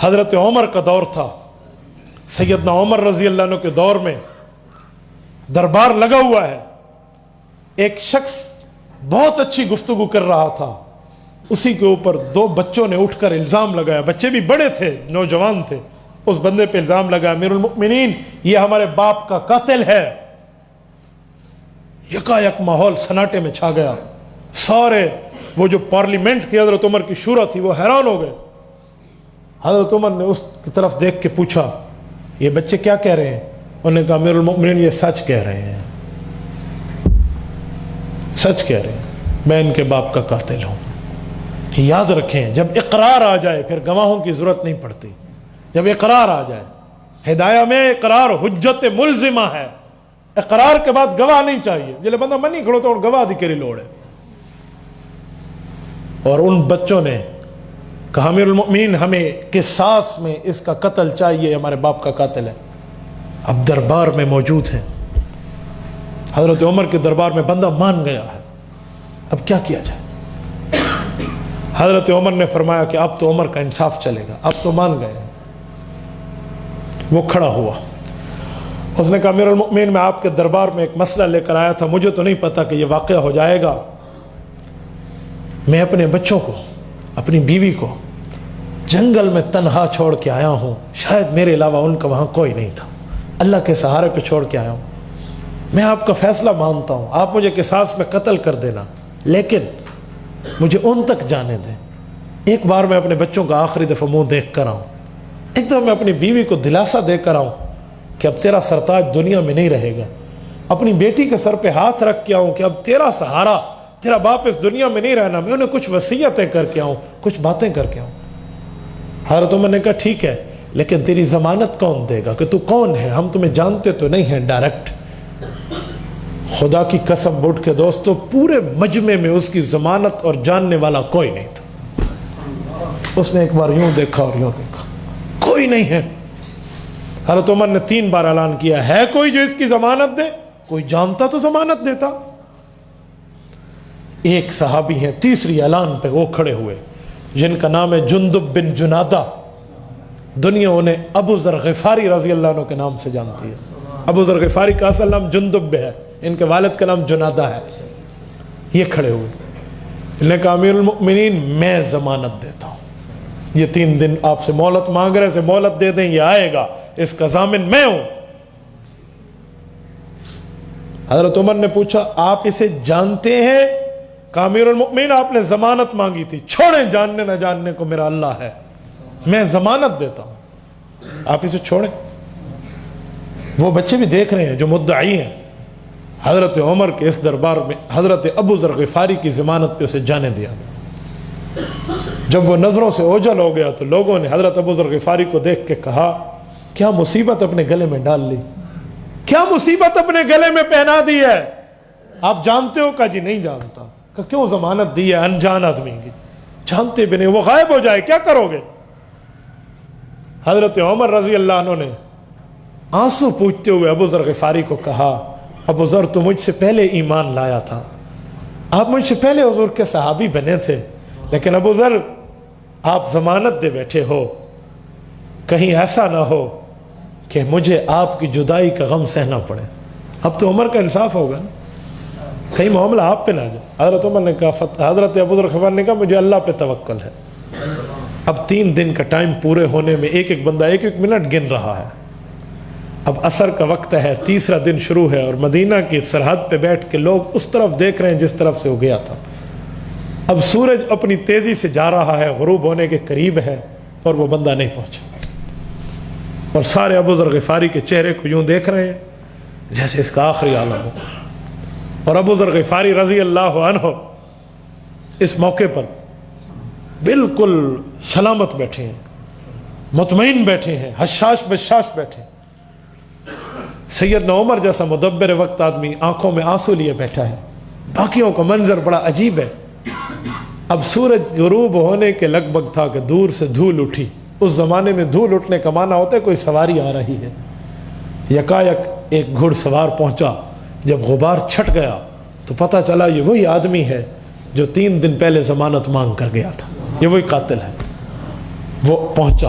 حضرت عمر کا دور تھا، سیدنا عمر رضی اللہ عنہ کے دور میں دربار لگا ہوا ہے، ایک شخص بہت اچھی گفتگو کر رہا تھا، اسی کے اوپر دو بچوں نے اٹھ کر الزام لگایا، بچے بھی بڑے تھے، نوجوان تھے، اس بندے پہ الزام لگایا امیر المؤمنین یہ ہمارے باپ کا قاتل ہے۔ یکایک ماحول سناٹے میں چھا گیا، سارے وہ جو پارلیمنٹ تھی حضرت عمر کی شورا تھی وہ حیران ہو گئے۔ حضرت عمر نے اس کی طرف دیکھ کے پوچھا یہ بچے کیا کہہ رہے ہیں؟ انہوں نے کہا امیر المؤمنین یہ سچ کہہ رہے ہیں، سچ کہہ رہے ہیں، میں ان کے باپ کا قاتل ہوں۔ یاد رکھیں جب اقرار آ جائے پھر گواہوں کی ضرورت نہیں پڑتی، جب اقرار آ جائے، ہدایہ میں اقرار حجت ملزمہ ہے، اقرار کے بعد گواہ نہیں چاہیے، جلے بندہ منی کھڑو تو گواہ دی کری لوڑ ہے۔ اور ان بچوں نے کہا امیر المؤمنین ہمیں قصاص میں اس کا قتل چاہیے، ہمارے باپ کا قاتل ہے۔ اب دربار میں موجود ہیں، حضرت عمر کے دربار میں بندہ مان گیا ہے، اب کیا کیا جائے؟ حضرت عمر نے فرمایا کہ اب تو عمر کا انصاف چلے گا، اب تو مان گئے۔ وہ کھڑا ہوا، اس نے کہا امیر المؤمنین میں آپ کے دربار میں ایک مسئلہ لے کر آیا تھا، مجھے تو نہیں پتا کہ یہ واقعہ ہو جائے گا، میں اپنے بچوں کو، اپنی بیوی کو جنگل میں تنہا چھوڑ کے آیا ہوں، شاید میرے علاوہ ان کا وہاں کوئی نہیں تھا، اللہ کے سہارے پہ چھوڑ کے آیا ہوں، میں آپ کا فیصلہ مانتا ہوں، آپ مجھے قصاص میں قتل کر دینا، لیکن مجھے ان تک جانے دیں، ایک بار میں اپنے بچوں کا آخری دفعہ منہ دیکھ کر آؤں، ایک دفعہ میں اپنی بیوی کو دلاسا دے کر آؤں کہ اب تیرا سرتاج دنیا میں نہیں رہے گا، اپنی بیٹی کے سر پہ ہاتھ رکھ کے آؤں کہ اب تیرا سہارا، تیرا باپ اس دنیا میں نہیں رہنا، میں انہیں کچھ وصیتیں کر کے آؤں، کچھ باتیں کر کے آؤں۔ حضرت عمر نے کہا ٹھیک ہے، لیکن تیری ضمانت کون دے گا کہ تو کون ہے؟ ہم تمہیں جانتے تو نہیں ہیں ڈائریکٹ۔ خدا کی قسم اٹھ کے دوستو پورے مجمع میں اس کی ضمانت اور جاننے والا کوئی نہیں تھا۔ اس نے ایک بار یوں دیکھا اور یوں دیکھا، کوئی نہیں ہے۔ حضرت عمر نے 3 بار اعلان کیا ہے کوئی جو اس کی ضمانت دے؟ کوئی جانتا تو ضمانت دیتا۔ ایک صحابی ہیں تیسری اعلان پہ وہ کھڑے ہوئے جن کا نام ہے جندب بن جنادہ، دنیا انہیں ابو ذر غفاری رضی اللہ عنہ کے نام سے جانتی ہے۔ ابو ذر غفاری کا اصل نام جندب ہے، ان کے والد کا نام جنادہ ہے۔ یہ کھڑے ہوئے، انہوں نے کہا امیر المؤمنین میں ضمانت دیتا ہوں، یہ 3 دن آپ سے مہلت مانگ رہے سے مہلت دے دیں، یہ آئے گا، اس کا ضامن میں ہوں۔ حضرت عمر نے پوچھا آپ اسے جانتے ہیں؟ کہا امیر المؤمنین آپ نے ضمانت مانگی تھی، چھوڑیں جاننے نہ جاننے کو میرا اللہ ہے، میں ضمانت دیتا ہوں، آپ اسے چھوڑیں۔ وہ بچے بھی دیکھ رہے ہیں جو مدعی ہیں، حضرت عمر کے اس دربار میں حضرت ابو ذر غفاری کی ضمانت پہ اسے جانے دیا۔ جب وہ نظروں سے اوجھل ہو گیا تو لوگوں نے حضرت ابو ذر غفاری کو دیکھ کے کہا کیا مصیبت اپنے گلے میں ڈال لی، کیا مصیبت اپنے گلے میں پہنا دی ہے؟ آپ جانتے ہو؟ کہا جی نہیں جانتا۔ کہ کیوں ضمانت دی ہے انجان آدمی کی؟ جانتے بھی نہیں، وہ غائب ہو جائے کیا کرو گے؟ حضرت عمر رضی اللہ عنہ نے آنسو پوچھتے ہوئے ابو ذر غفاری کو کہا ابو ذر تو مجھ سے پہلے ایمان لایا تھا، آپ مجھ سے پہلے حضور کے صحابی بنے تھے، لیکن ابو ذر آپ ضمانت دے بیٹھے ہو، کہیں ایسا نہ ہو کہ مجھے آپ کی جدائی کا غم سہنا پڑے۔ اب تو عمر کا انصاف ہوگا نا، کہیں معاملہ آپ پہ نہ جائے۔ حضرت عمر نے کہا، حضرت ابو ذر غفاری نے کہا مجھے اللہ پہ توکل ہے۔ اب 3 دن کا ٹائم پورے ہونے میں ایک ایک بندہ 1-1 منٹ گن رہا ہے۔ اب عصر کا وقت ہے، تیسرا دن شروع ہے، اور مدینہ کی سرحد پہ بیٹھ کے لوگ اس طرف دیکھ رہے ہیں جس طرف سے وہ گیا تھا۔ اب سورج اپنی تیزی سے جا رہا ہے، غروب ہونے کے قریب ہے، اور وہ بندہ نہیں پہنچا، اور سارے ابو ذر غفاری کے چہرے کو یوں دیکھ رہے ہیں جیسے اس کا آخری عالم ہو۔ اور ابو ذر غفاری رضی اللہ عنہ اس موقع پر بالکل سلامت بیٹھے ہیں، مطمئن بیٹھے ہیں، حشاش بشاش بیٹھے ہیں۔ سیدنا عمر جیسا مدبر وقت آدمی آنکھوں میں آنسو لیے بیٹھا ہے، باقیوں کا منظر بڑا عجیب ہے۔ اب سورج غروب ہونے کے لگ بھگ تھا کہ دور سے دھول اٹھی۔ اس زمانے میں دھول اٹھنے کا معنی ہوتا ہے کوئی سواری آ رہی ہے۔ یکایک ایک گھڑ سوار پہنچا، جب غبار چھٹ گیا تو پتہ چلا یہ وہی آدمی ہے جو 3 دن پہلے ضمانت مانگ کر گیا تھا، یہ وہی قاتل ہے۔ وہ پہنچا،